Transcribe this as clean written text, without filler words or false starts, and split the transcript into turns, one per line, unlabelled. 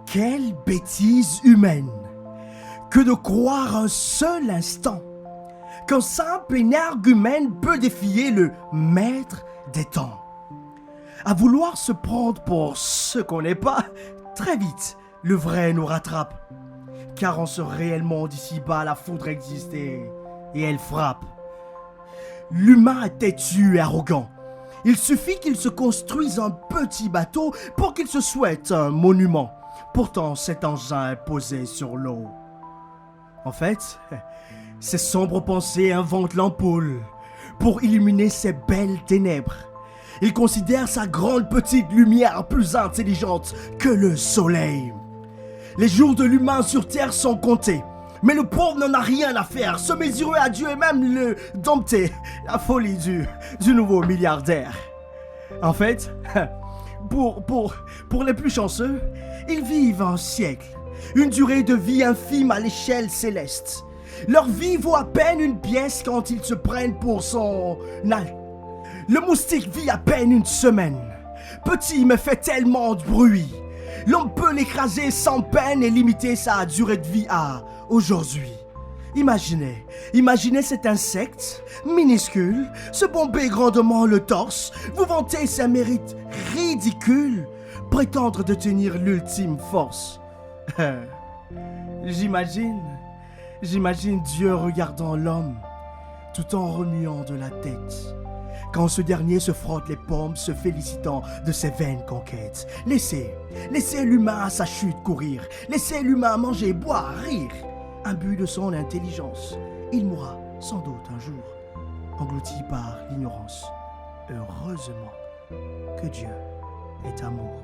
Quelle bêtise humaine que de croire un seul instant qu'un simple énergumène peut défier le maître des temps. À vouloir se prendre pour ce qu'on n'est pas, très vite, le vrai nous rattrape. Car en ce réel monde ici-bas, la foudre existe et elle frappe. L'humain est têtu et arrogant. Il suffit qu'il se construise un petit bateau pour qu'il se souhaite un monument. Pourtant, cet engin est posé sur l'eau. En fait, ces sombres pensées inventent l'ampoule pour illuminer ces belles ténèbres. Il considère sa grande petite lumière plus intelligente que le soleil. Les jours de l'humain sur terre sont comptés. Mais le pauvre n'en a rien à faire, se mesurer à Dieu et même le dompter. La folie du nouveau milliardaire. En fait, pour les plus chanceux, ils vivent un siècle. Une durée de vie infime à l'échelle céleste. Leur vie vaut à peine une pièce quand ils se prennent pour son... Le moustique vit à peine une semaine. Petit mais fait tellement de bruit. L'homme peut l'écraser sans peine et limiter sa durée de vie à aujourd'hui. Imaginez cet insecte minuscule se bomber grandement le torse, vous vanter ses mérites ridicules, prétendre détenir l'ultime force. J'imagine Dieu regardant l'homme tout en remuant de la tête. Quand ce dernier se frotte les pommes, se félicitant de ses vaines conquêtes. Laissez l'humain à sa chute courir. Laissez l'humain manger, boire, rire. Imbu de son intelligence, il mourra sans doute un jour, englouti par l'ignorance. Heureusement que Dieu est amour.